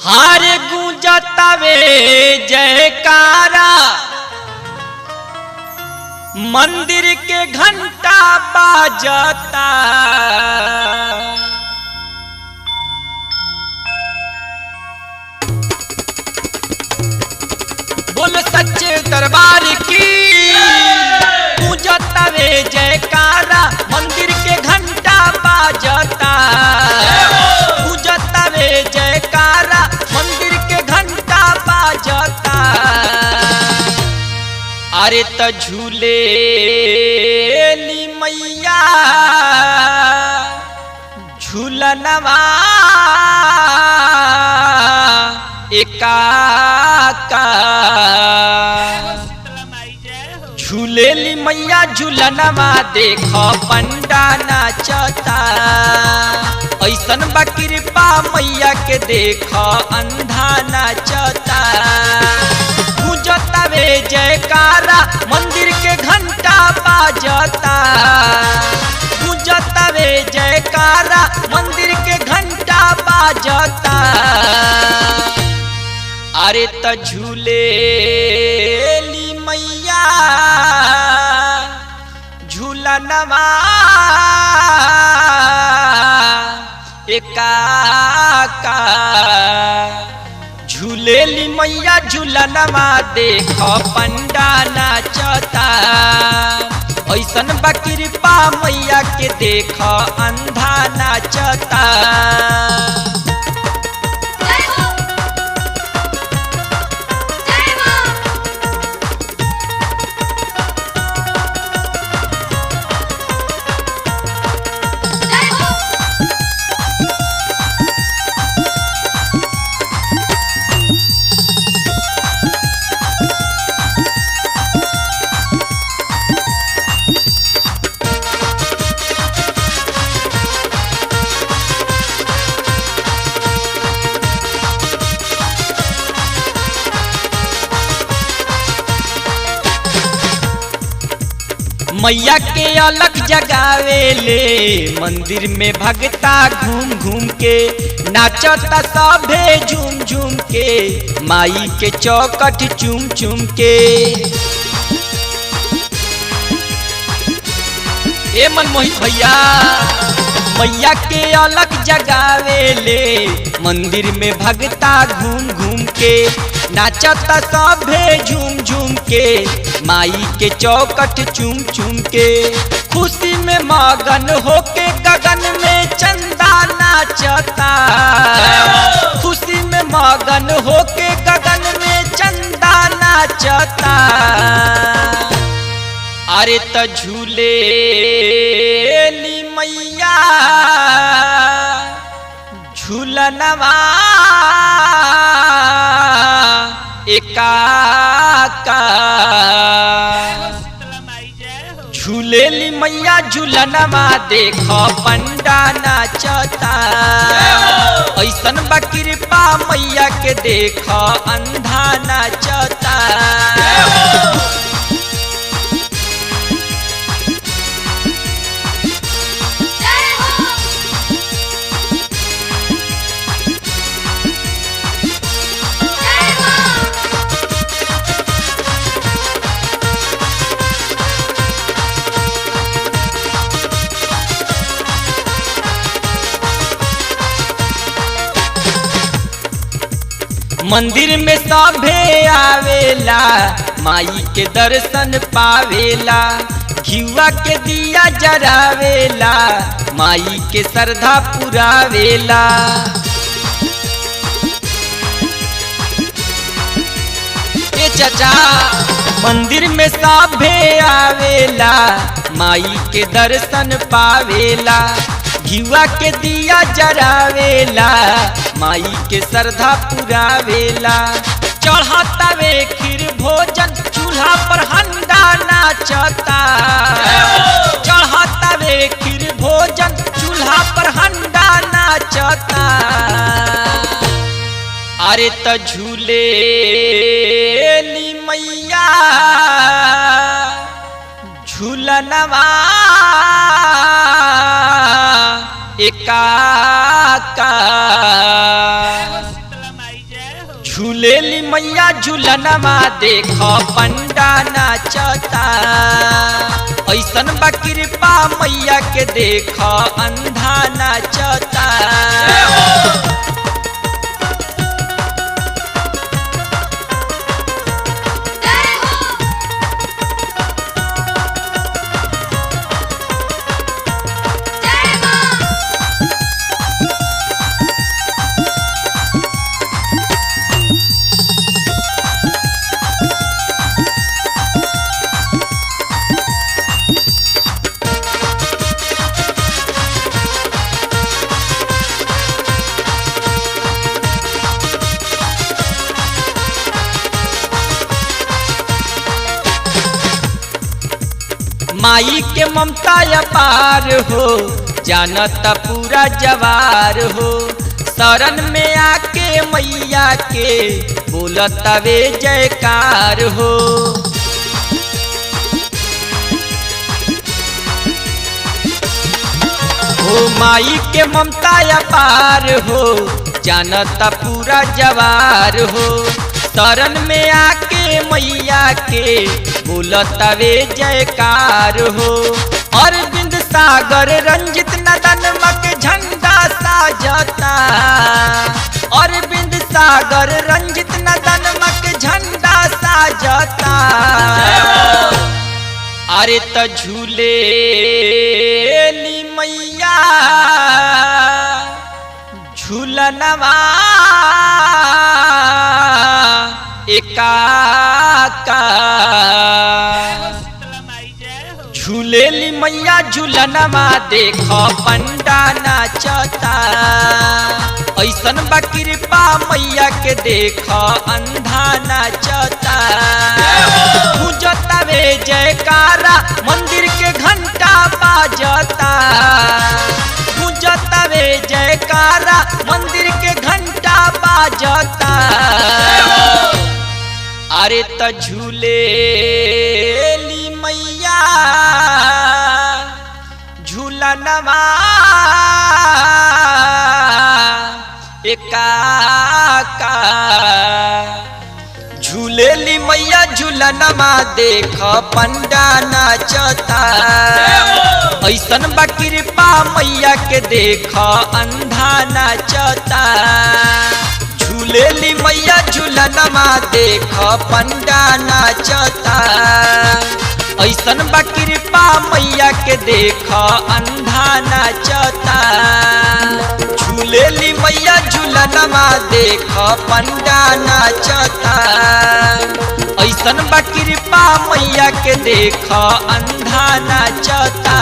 हार गूंजतावे जयकारा मंदिर के घंटा बाजता। बोल सच्चे दरबार की गूंजतावे जयकारा मंदिर के घंटा बाजता। गूंजतावे जयकारा मंदिर के घंटा बाजता। अरे त झूले ली मैया झूलनवा एकाका। झूले ली मैया झूलनवा देख पंडा नाचता। ऐसन बा कृपा मैया के देख अंधा नाचता। गूंजतावे जयकारा मंदिर के घंटा बाजता। गूंजतावे जयकारा मंदिर के घंटा बाजता। अरे त झूले ली मैया झूलनवा एकाका। झूले ली मैया झूलनवा देख पंडा नाचता। ऐसन बा कृपा मैया के देख अंधा नाचता। मैया के अलग जगावेले मंदिर में भगता घूम घूम के। नाचता सभे झूम झूम के माई के चौकट चूम चूम के। ए मनमोहित भैया मैया के अलग जगावेले मंदिर में भगता घूम घूम के। नाचता सभे झूम झूम के माई के चौकट चूम चूम के। खुशी में मगन होके गगन में चंदा नाचता। खुशी में मगन होके गगन में चंदा नाचता। अरे त झूले ली मैया झूलनवा एकाका। झूले ली मैया झूलनवा देख पंडा नाचता। ऐसन बा कृपा मैया के देख अंधा नाचता। मंदिर में सभे आवेला माई के दर्शन पावेला। घिउआ के दिया जरावेला माई के श्रद्धा पुरावेला। ए चाचा मंदिर में सभे आवेला माई के दर्शन पावेला। घिउआ के दिया जरावेला माई के श्रद्धा पुरावेला। चढ़ातावे खीर भोजन चूल्हा पर हंडा नाचता। चढ़ातावे खीर भोजन चूल्हा पर हंडा नाचता। अरे त झूले ली मैया झूलनवा एकाका। झूलेली मैया झूलनमा देख पंडा नाचता ऐसन बा कृपा मैया के देख अंधा नाचता माई के ममता अपार हो जानता पूरा जवार हो शरण में आके मैया के बोलता वे जयकार हो माई के ममता अपार हो जानता पूरा जवार हो शरण में आके मैया के बोलता वे जयकार हो अरविंद सागर रंजित नदन मक झंडा साजता अरविंद सागर रंजित नदन मक झंडा साजता अरे त झूले ली मैया झूलनवा एकाका झूलेली मैया झूलनमा देख पंडा नाचता ऐसन बा कृपा मैया के देख अंधा नाचता पूजता वे जयकारा मंदिर के घंटा बाजता पूजता वे जयकारा मंदिर के घंटा बाजता अरे त झूले ली मैया झूलनमा एकाका झूलेली मैया झूलनमा देख पंडा नाचता ऐसन बा कृपा मैया के देख अंधा नाचता झूलेली मैया झूलनमा देख पंडा नाचता ऐसन बा कृपा मैया के देख अंधा नाचता झूलेली मैया झूलनमा देख पंडा नाचता ऐसन बा कृपा मैया के देख अंधा नाचता।